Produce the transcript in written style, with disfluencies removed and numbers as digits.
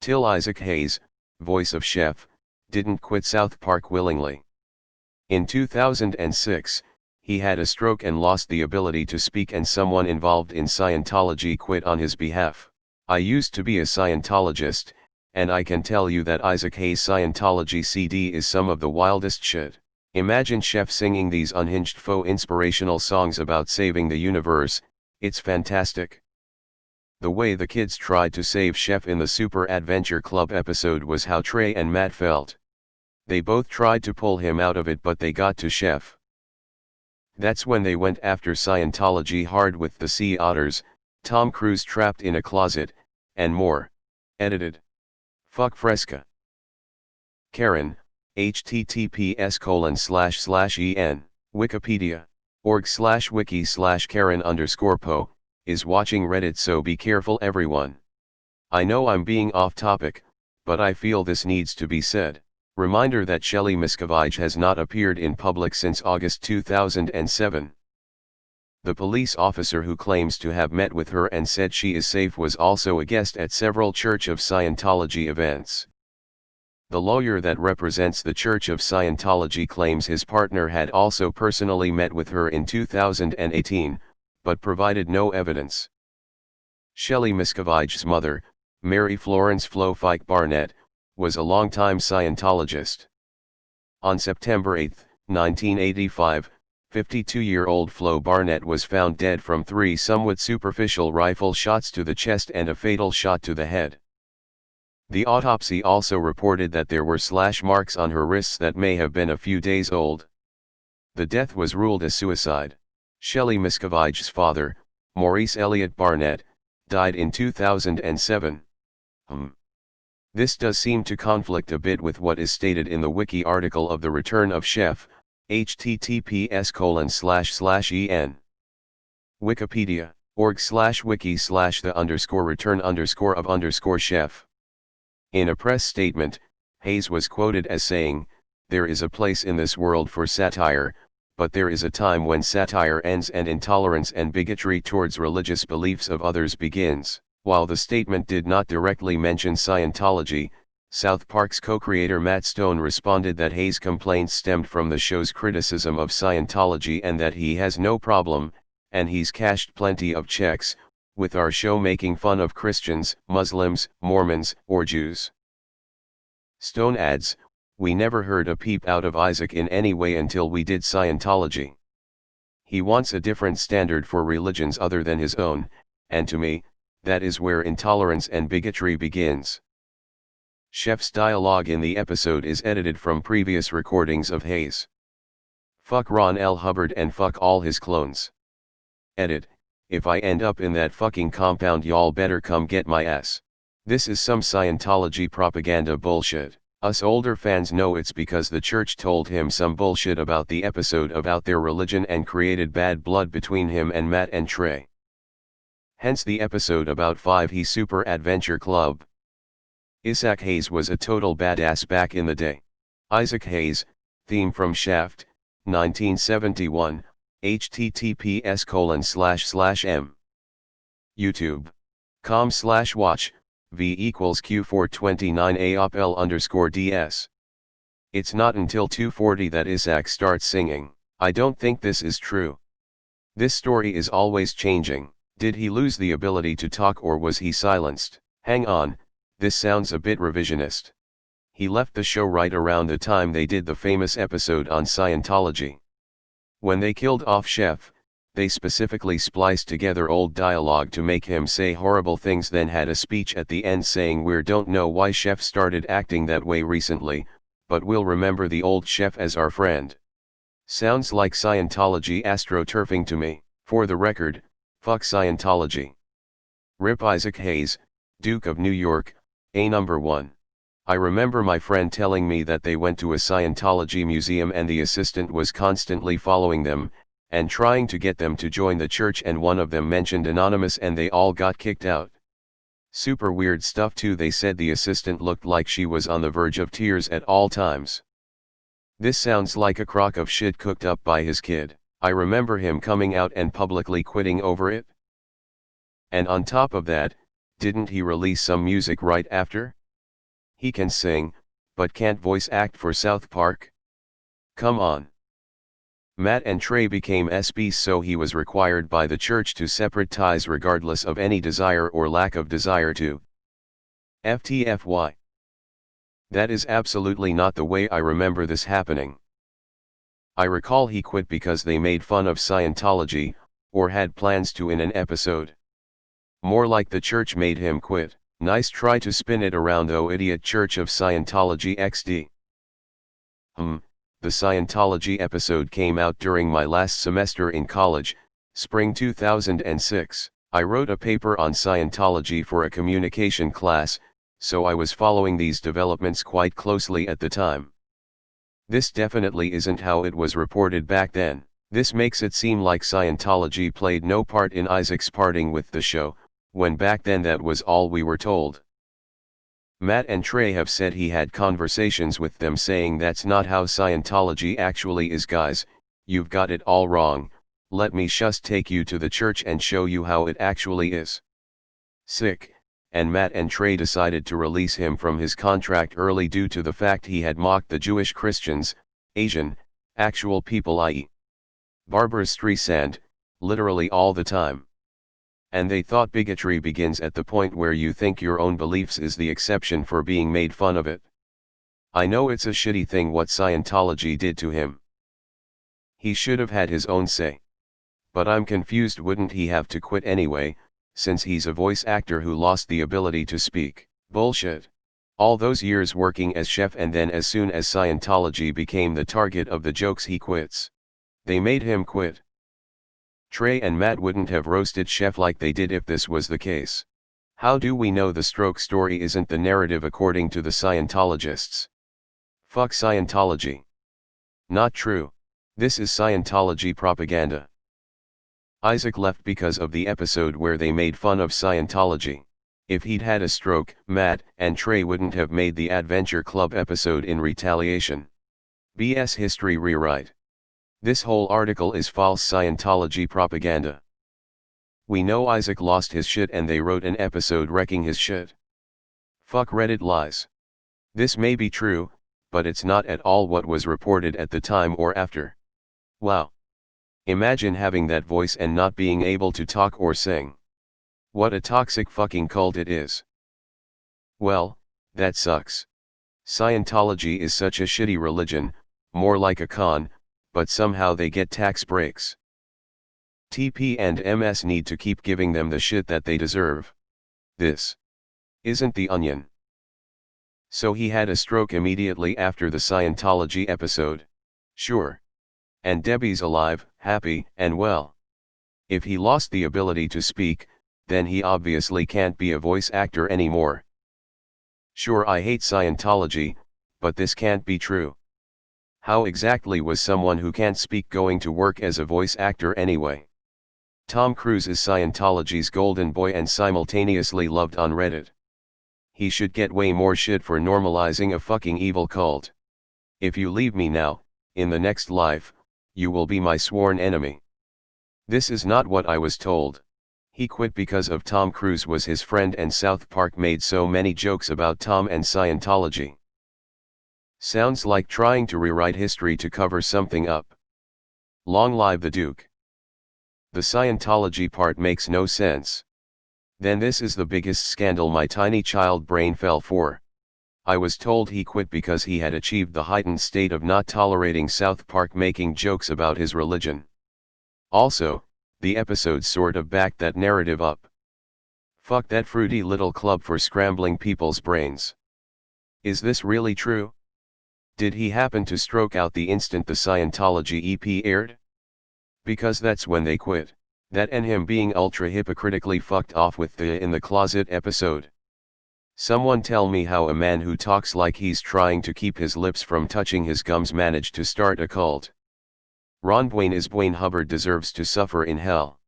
TIL Isaac Hayes, voice of Chef, didn't quit South Park willingly. In 2006, he had a stroke and lost the ability to speak, and someone involved in Scientology quit on his behalf. I used to be a Scientologist, and I can tell you that Isaac Hayes' Scientology CD is some of the wildest shit. Imagine Chef singing these unhinged faux inspirational songs about saving the universe. It's fantastic. The way the kids tried to save Chef in the Super Adventure Club episode was how Trey and Matt felt. They both tried to pull him out of it, but they got to Chef. That's when they went after Scientology hard with the Sea Otters, Tom Cruise trapped in a closet, and more. Edited. Fuck Fresca. Karen, https://en, wikipedia.org/wiki/Karen_po, is watching Reddit, so be careful everyone. I know I'm being off topic, but I feel this needs to be said. Reminder that Shelly Miscavige has not appeared in public since August 2007. The police officer who claims to have met with her and said she is safe was also a guest at several Church of Scientology events. The lawyer that represents the Church of Scientology claims his partner had also personally met with her in 2018, but provided no evidence. Shelly Miscavige's mother, Mary Florence Flo Fike Barnett, was a longtime Scientologist. On September 8, 1985, 52-year-old Flo Barnett was found dead from 3 somewhat superficial rifle shots to the chest and a fatal shot to the head. The autopsy also reported that there were slash marks on her wrists that may have been a few days old. The death was ruled as suicide. Shelly Miscavige's father, Maurice Elliott Barnett, died in 2007. This does seem to conflict a bit with what is stated in the wiki article of The Return of Chef, https://en. Wikipedia.org/wiki/the_return_of_chef. In a press statement, Hayes was quoted as saying, "There is a place in this world for satire, but there is a time when satire ends and intolerance and bigotry towards religious beliefs of others begins." While the statement did not directly mention Scientology, South Park's co-creator Matt Stone responded that Hayes' complaints stemmed from the show's criticism of Scientology and that he has no problem, and he's cashed plenty of checks, with our show making fun of Christians, Muslims, Mormons, or Jews. Stone adds, "We never heard a peep out of Isaac in any way until we did Scientology. He wants a different standard for religions other than his own, and to me, that is where intolerance and bigotry begins." Chef's dialogue in the episode is edited from previous recordings of Hayes. Fuck Ron L. Hubbard and fuck all his clones. Edit, if I end up in that fucking compound, y'all better come get my ass. This is some Scientology propaganda bullshit. Us older fans know it's because the church told him some bullshit about the episode about their religion and created bad blood between him and Matt and Trey. Hence the episode about 5 Super Adventure Club. Isaac Hayes was a total badass back in the day. Isaac Hayes, theme from Shaft, 1971, https://m. YouTube.com/watch, v=q429aopl_ds. It's not until 2:40 that Isaac starts singing. I don't think this is true. This story is always changing. Did he lose the ability to talk or was he silenced? Hang on, this sounds a bit revisionist. He left the show right around the time they did the famous episode on Scientology. When they killed off Chef, they specifically spliced together old dialogue to make him say horrible things, then had a speech at the end saying we don't know why Chef started acting that way recently, but we'll remember the old Chef as our friend. Sounds like Scientology astroturfing to me. For the record, fuck Scientology. Rip Isaac Hayes, Duke of New York, a number 1. I remember my friend telling me that they went to a Scientology museum and the assistant was constantly following them, and trying to get them to join the church, and one of them mentioned Anonymous and they all got kicked out. Super weird stuff too. They said the assistant looked like she was on the verge of tears at all times. This sounds like a crock of shit cooked up by his kid. I remember him coming out and publicly quitting over it. And on top of that, didn't he release some music right after? He can sing, but can't voice act for South Park? Come on. Matt and Trey became SBs, so he was required by the church to separate ties regardless of any desire or lack of desire to. FTFY. That is absolutely not the way I remember this happening. I recall he quit because they made fun of Scientology, or had plans to in an episode. More like the church made him quit. Nice try to spin it around, though, idiot. Church of Scientology XD. The Scientology episode came out during my last semester in college, spring 2006. I wrote a paper on Scientology for a communication class, so I was following these developments quite closely at the time. This definitely isn't how it was reported back then. This makes it seem like Scientology played no part in Isaac's parting with the show, when back then that was all we were told. Matt and Trey have said he had conversations with them saying that's not how Scientology actually is. Guys, you've got it all wrong, let me just take you to the church and show you how it actually is. Sick. And Matt and Trey decided to release him from his contract early due to the fact he had mocked the Jewish Christians, Asian, actual people, i.e. Barbra Streisand, literally all the time. And they thought bigotry begins at the point where you think your own beliefs is the exception for being made fun of it. I know it's a shitty thing what Scientology did to him. He should have had his own say. But I'm confused, wouldn't he have to quit anyway, since he's a voice actor who lost the ability to speak? Bullshit. All those years working as chef, and then as soon as Scientology became the target of the jokes, he quits. They made him quit. Trey and Matt wouldn't have roasted Chef like they did if this was the case. How do we know the stroke story isn't the narrative according to the Scientologists? Fuck Scientology. Not true. This is Scientology propaganda. Isaac left because of the episode where they made fun of Scientology. If he'd had a stroke, Matt and Trey wouldn't have made the Adventure Club episode in retaliation. BS history rewrite. This whole article is false Scientology propaganda. We know Isaac lost his shit and they wrote an episode wrecking his shit. Fuck Reddit lies. This may be true, but it's not at all what was reported at the time or after. Wow. Imagine having that voice and not being able to talk or sing. What a toxic fucking cult it is. Well, that sucks. Scientology is such a shitty religion, more like a con, but somehow they get tax breaks. TP and MS need to keep giving them the shit that they deserve. This isn't The Onion. So he had a stroke immediately after the Scientology episode. Sure. And Debbie's alive, happy, and well. If he lost the ability to speak, then he obviously can't be a voice actor anymore. Sure, I hate Scientology, but this can't be true. How exactly was someone who can't speak going to work as a voice actor anyway? Tom Cruise is Scientology's golden boy and simultaneously loved on Reddit. He should get way more shit for normalizing a fucking evil cult. If you leave me now, in the next life, you will be my sworn enemy. This is not what I was told. He quit because of Tom Cruise was his friend and South Park made so many jokes about Tom and Scientology. Sounds like trying to rewrite history to cover something up. Long live the Duke. The Scientology part makes no sense. Then this is the biggest scandal my tiny child brain fell for. I was told he quit because he had achieved the heightened state of not tolerating South Park making jokes about his religion. Also, the episode sort of backed that narrative up. Fuck that fruity little club for scrambling people's brains. Is this really true? Did he happen to stroke out the instant the Scientology EP aired? Because that's when they quit, that and him being ultra hypocritically fucked off with the In the Closet episode. Someone tell me how a man who talks like he's trying to keep his lips from touching his gums managed to start a cult. Ron Dwayne is Dwayne Hubbard deserves to suffer in hell.